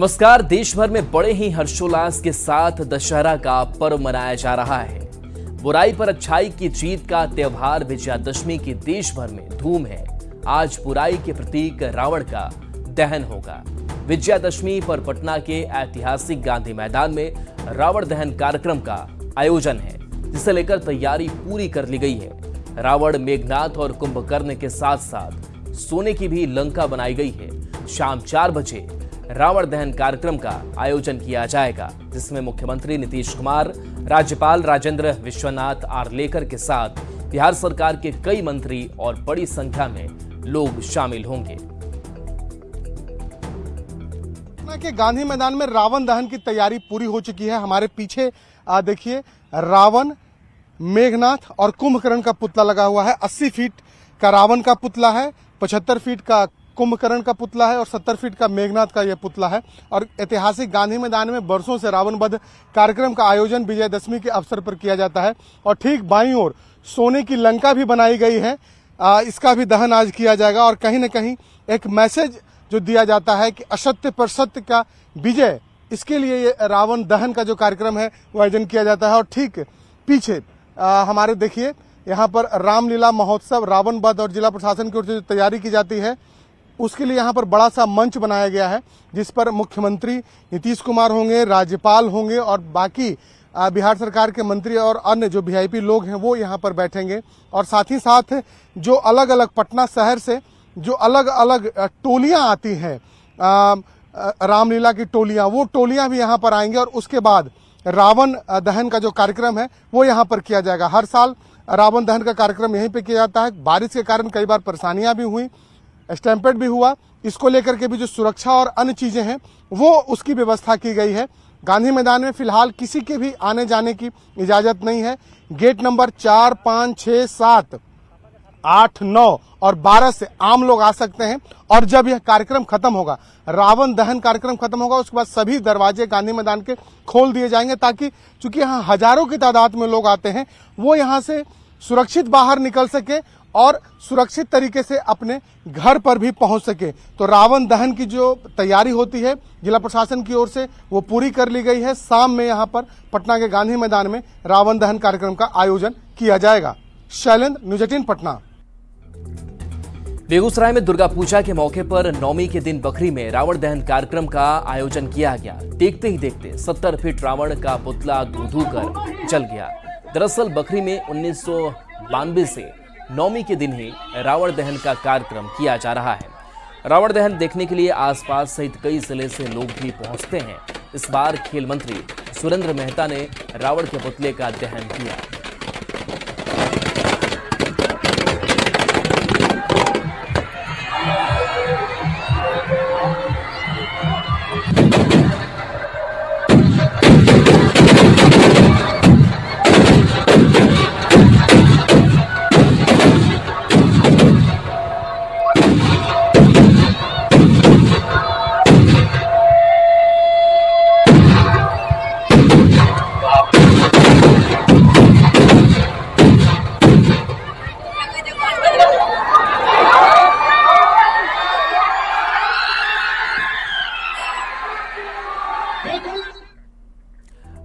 नमस्कार। देश भर में बड़े ही हर्षोल्लास के साथ दशहरा का पर्व मनाया जा रहा है। बुराई पर अच्छाई की जीत का त्योहार विजयादशमी की देश भर में धूम है। आज बुराई के प्रतीक रावण का दहन होगा। विजयादशमी पर पटना के ऐतिहासिक गांधी मैदान में रावण दहन कार्यक्रम का आयोजन है, जिसे लेकर तैयारी पूरी कर ली गई है। रावण, मेघनाथ और कुंभकर्ण के साथ साथ सोने की भी लंका बनाई गई है। शाम 4 बजे रावण दहन कार्यक्रम का आयोजन किया जाएगा, जिसमें मुख्यमंत्री नीतीश कुमार, राज्यपाल राजेंद्र विश्वनाथ आर्लेकर के साथ बिहार सरकार के कई मंत्री और बड़ी संख्या में लोग शामिल होंगे। के गांधी मैदान में रावण दहन की तैयारी पूरी हो चुकी है। हमारे पीछे देखिए, रावण, मेघनाथ और कुंभकर्ण का पुतला लगा हुआ है। 80 फीट का रावण का पुतला है, 75 फीट का कुंभकर्ण का पुतला है और 70 फीट का मेघनाथ का यह पुतला है। और ऐतिहासिक गांधी मैदान में बरसों से रावण वध कार्यक्रम का आयोजन विजयदशमी के अवसर पर किया जाता है। और ठीक बाईं ओर सोने की लंका भी बनाई गई है, इसका भी दहन आज किया जाएगा। और कहीं न कहीं एक मैसेज जो दिया जाता है कि असत्य पर सत्य का विजय, इसके लिए ये रावण दहन का जो कार्यक्रम है वो आयोजन किया जाता है। और ठीक पीछे हमारे देखिए, यहाँ पर रामलीला महोत्सव, रावण वध और जिला प्रशासन की ओर से जो तैयारी की जाती है, उसके लिए यहाँ पर बड़ा सा मंच बनाया गया है, जिस पर मुख्यमंत्री नीतीश कुमार होंगे, राज्यपाल होंगे और बाकी बिहार सरकार के मंत्री और अन्य जो वीआईपी लोग हैं वो यहाँ पर बैठेंगे। और साथ ही साथ जो अलग अलग पटना शहर से जो अलग अलग टोलियां आती हैं, रामलीला की टोलियां, वो टोलियां भी यहाँ पर आएंगे। और उसके बाद रावण दहन का जो कार्यक्रम है वो यहाँ पर किया जाएगा। हर साल रावण दहन का कार्यक्रम यहीं पे किया जाता है। बारिश के कारण कई बार परेशानियां भी हुई, स्टैम्पेड भी हुआ। इसको लेकर के भी जो सुरक्षा और अन्य चीजें हैं वो उसकी व्यवस्था की गई है। गांधी मैदान में फिलहाल किसी के भी आने जाने की इजाजत नहीं है। गेट नंबर 4, 5, 6, 7, 8, 9 और 12 से आम लोग आ सकते हैं। और जब यह कार्यक्रम खत्म होगा, रावण दहन कार्यक्रम खत्म होगा, उसके बाद सभी दरवाजे गांधी मैदान के खोल दिए जाएंगे, ताकि चूंकि यहाँ हजारों की तादाद में लोग आते हैं, वो यहाँ से सुरक्षित बाहर निकल सके और सुरक्षित तरीके से अपने घर पर भी पहुंच सके। तो रावण दहन की जो तैयारी होती है जिला प्रशासन की ओर से, वो पूरी कर ली गई है। शाम में यहाँ पर पटना के गांधी मैदान में रावण दहन कार्यक्रम का आयोजन किया जाएगा। शैलेंद्र, न्यूज़ 18 पटना। बेगूसराय में दुर्गा पूजा के मौके पर नवमी के दिन बखरी में रावण दहन कार्यक्रम का आयोजन किया गया। देखते ही देखते 70 फीट रावण का पुतला धू कर जल गया। दरअसल बखरी में 1992 से नवमी के दिन ही रावण दहन का कार्यक्रम किया जा रहा है। रावण दहन देखने के लिए आसपास सहित कई जिले से लोग भी पहुंचते हैं। इस बार खेल मंत्री सुरेंद्र मेहता ने रावण के पुतले का दहन किया।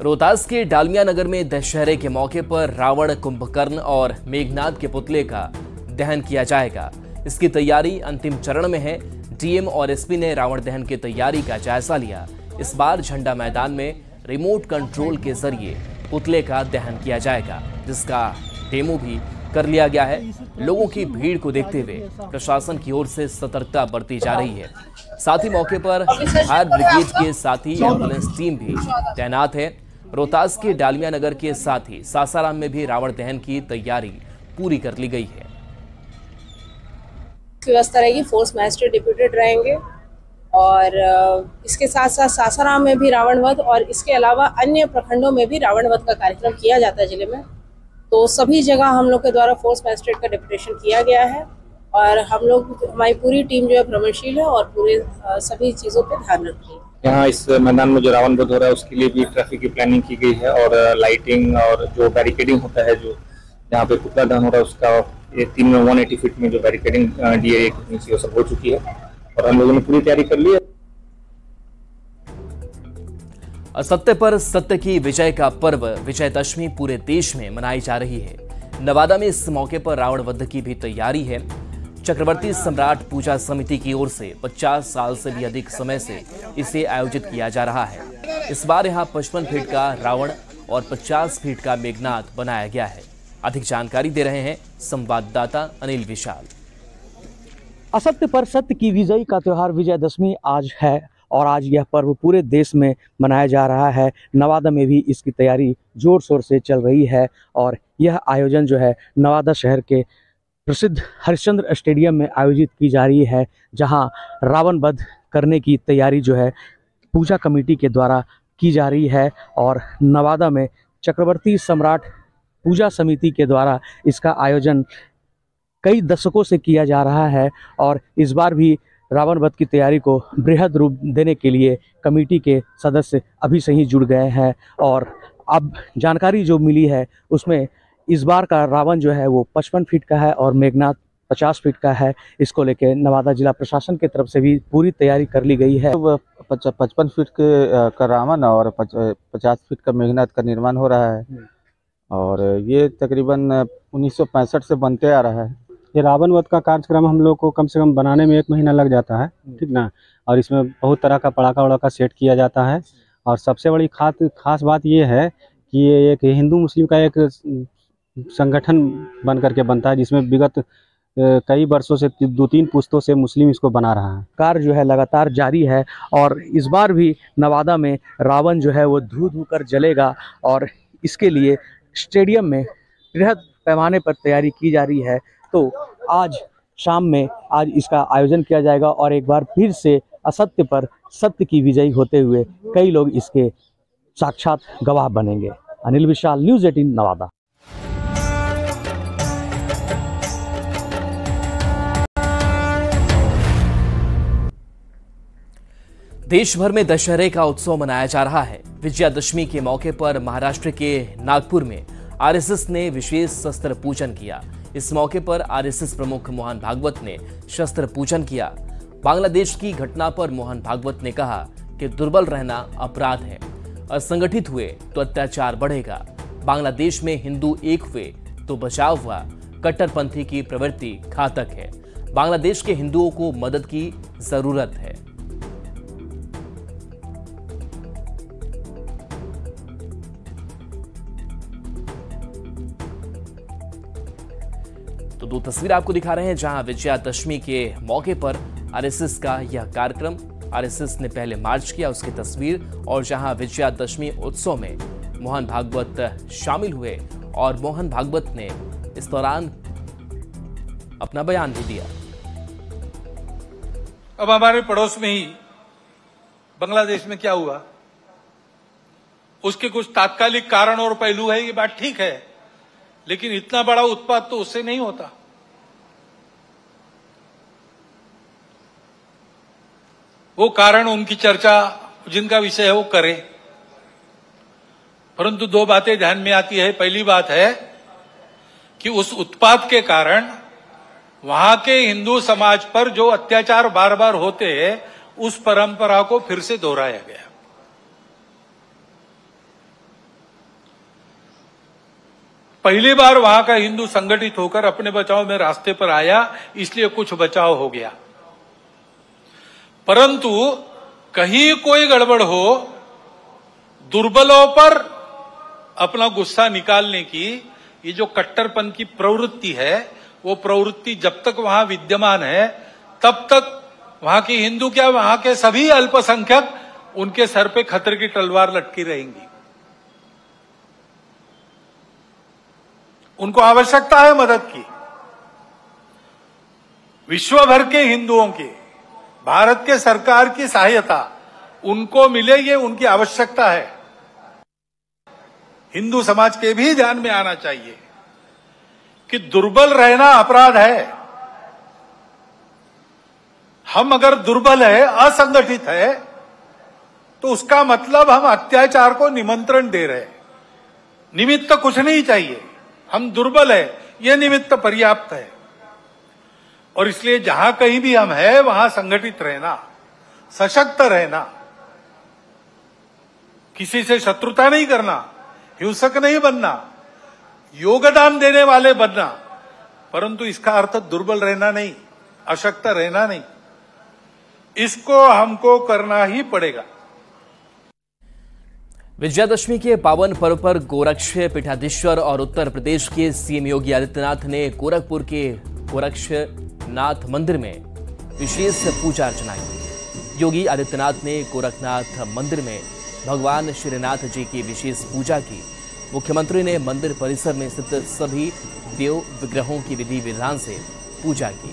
रोहतास के डालमिया नगर में दशहरे के मौके पर रावण, कुंभकर्ण और मेघनाथ के पुतले का दहन किया जाएगा। इसकी तैयारी अंतिम चरण में है। डीएम और एसपी ने रावण दहन की तैयारी का जायजा लिया। इस बार झंडा मैदान में रिमोट कंट्रोल के जरिए पुतले का दहन किया जाएगा, जिसका डेमो भी कर लिया गया है। लोगों की भीड़ को देखते हुए प्रशासन की ओर से सतर्कता बरती जा रही है। साथ ही मौके पर फायर ब्रिगेड के साथ ही एम्बुलेंस टीम भी तैनात है। रोहतास के डालमिया नगर के साथ ही सासाराम में भी रावण दहन की तैयारी पूरी कर ली गई है। व्यवस्था रहेगी, फोर्स मैजिस्ट्रेट डिप्यूटेड रहेंगे और इसके साथ साथ सासाराम में भी रावण वध और इसके अलावा अन्य प्रखंडों में भी रावण वध का कार्यक्रम किया जाता है जिले में। तो सभी जगह हम लोग के द्वारा फोर्स मैजिस्ट्रेट का डिप्यूटेशन किया गया है और हम लोग, हमारी पूरी टीम जो है भ्रमणशील है और पूरे सभी चीज़ों पे ध्यान रखती है। यहाँ इस मैदान में जो रावण वध हो रहा है उसके लिए भी ट्रैफिक की प्लानिंग की गई है और लाइटिंग और जो बैरिकेडिंग होता है, जो यहाँ पे पुतला दहन हो रहा है उसका ये 180 फीट में जो बैरिकेडिंग DA सब हो चुकी है और हम लोगों ने पूरी तैयारी कर ली है। असत्य पर सत्य की विजय का पर्व विजयदशमी पूरे देश में मनाई जा रही है। नवादा में इस मौके पर रावण वध की भी तैयारी है। चक्रवर्ती सम्राट पूजा समिति की ओर से 50 साल से भी अधिक समय से इसे आयोजित किया जा रहा है। इस बार यहाँ 55 फीट का रावण और 50 फीट का मेघनाथ बनाया गया है। अधिक जानकारी दे रहे हैं संवाददाता अनिल विशाल। असत्य पर सत्य की विजय का त्योहार विजयदशमी आज है और आज यह पर्व पूरे देश में मनाया जा रहा है। नवादा में भी इसकी तैयारी जोर शोर से चल रही है और यह आयोजन जो है नवादा शहर के प्रसिद्ध हरिश्चंद्र स्टेडियम में आयोजित की जा रही है, जहां रावण वध करने की तैयारी जो है पूजा कमेटी के द्वारा की जा रही है और नवादा में चक्रवर्ती सम्राट पूजा समिति के द्वारा इसका आयोजन कई दशकों से किया जा रहा है और इस बार भी रावण वध की तैयारी को बृहद रूप देने के लिए कमेटी के सदस्य अभी से ही जुड़ गए हैं और अब जानकारी जो मिली है उसमें इस बार का रावण जो है वो 55 फीट का है और मेघनाथ 50 फीट का है। इसको लेकर नवादा जिला प्रशासन की तरफ से भी पूरी तैयारी कर ली गई है। 55 फीट का रावण और 50 फीट का मेघनाथ का निर्माण हो रहा है और ये तकरीबन 1965 से बनते आ रहा है। ये रावण वध का कार्यक्रम हम लोग को कम से कम बनाने में 1 महीना लग जाता है, ठीक ना। और इसमें बहुत तरह का पड़ाका वड़ाका सेट किया जाता है और सबसे बड़ी खास बात ये है कि ये एक हिंदू मुस्लिम का एक संगठन बन करके बनता है, जिसमें विगत कई वर्षों से 2-3 पुश्तों से मुस्लिम इसको बना रहा है। कार्य जो है लगातार जारी है और इस बार भी नवादा में रावण जो है वो धू धू कर जलेगा और इसके लिए स्टेडियम में बृहद पैमाने पर तैयारी की जा रही है। तो आज शाम में आज इसका आयोजन किया जाएगा और एक बार फिर से असत्य पर सत्य की विजयी होते हुए कई लोग इसके साक्षात गवाह बनेंगे। अनिल विशाल, न्यूज़ 18 नवादा। देश भर में दशहरे का उत्सव मनाया जा रहा है। विजयादशमी के मौके पर महाराष्ट्र के नागपुर में आरएसएस ने विशेष शस्त्र पूजन किया। इस मौके पर आरएसएस प्रमुख मोहन भागवत ने शस्त्र पूजन किया। बांग्लादेश की घटना पर मोहन भागवत ने कहा कि दुर्बल रहना अपराध है, असंगठित हुए तो अत्याचार बढ़ेगा। बांग्लादेश में हिंदू एक हुए तो बचाव हुआ। कट्टरपंथी की प्रवृत्ति घातक है। बांग्लादेश के हिंदुओं को मदद की जरूरत है। तो 2 तस्वीर आपको दिखा रहे हैं जहां विजयादशमी के मौके पर आरएसएस का यह कार्यक्रम, आरएसएस ने पहले मार्च किया, उसकी तस्वीर, और जहां विजयादशमी उत्सव में मोहन भागवत शामिल हुए और मोहन भागवत ने इस दौरान अपना बयान भी दिया। अब हमारे पड़ोस में ही बांग्लादेश में क्या हुआ, उसके कुछ तात्कालिक कारण और पहलू है, ये बात ठीक है, लेकिन इतना बड़ा उत्पात तो उससे नहीं होता। वो कारण, उनकी चर्चा जिनका विषय है वो करें, परंतु 2 बातें ध्यान में आती है। पहली बात है कि उस उत्पात के कारण वहां के हिंदू समाज पर जो अत्याचार बार बार होते हैं, उस परंपरा को फिर से दोहराया गया। पहली बार वहां का हिंदू संगठित होकर अपने बचाव में रास्ते पर आया, इसलिए कुछ बचाव हो गया। परंतु कहीं कोई गड़बड़ हो, दुर्बलों पर अपना गुस्सा निकालने की ये जो कट्टरपन की प्रवृत्ति है, वो प्रवृत्ति जब तक वहां विद्यमान है, तब तक वहां के हिंदू क्या, वहां के सभी अल्पसंख्यक, उनके सर पे खतरे की तलवार लटकी रहेंगी। उनको आवश्यकता है मदद की। विश्व भर के हिंदुओं की, भारत के सरकार की सहायता उनको मिले, ये उनकी आवश्यकता है। हिंदू समाज के भी ध्यान में आना चाहिए कि दुर्बल रहना अपराध है। हम अगर दुर्बल है, असंगठित है, तो उसका मतलब हम अत्याचार को निमंत्रण दे रहे हैं। निमित्त कुछ नहीं चाहिए, हम दुर्बल है, यह निमित्त पर्याप्त है। और इसलिए जहां कहीं भी हम हैं, वहां संगठित रहना, सशक्त रहना, किसी से शत्रुता नहीं करना, हिंसक नहीं बनना, योगदान देने वाले बनना, परंतु इसका अर्थ दुर्बल रहना नहीं, अशक्त रहना नहीं। इसको हमको करना ही पड़ेगा। विजयादशमी के पावन पर्व पर गोरक्ष पीठाधीश्वर और उत्तर प्रदेश के सीएम योगी आदित्यनाथ ने गोरखपुर के गोरक्षनाथ मंदिर में विशेष पूजा अर्चना की। योगी आदित्यनाथ ने गोरखनाथ मंदिर में भगवान श्रीनाथ जी की विशेष पूजा की। मुख्यमंत्री ने मंदिर परिसर में स्थित सभी देव विग्रहों की विधि विधान से पूजा की।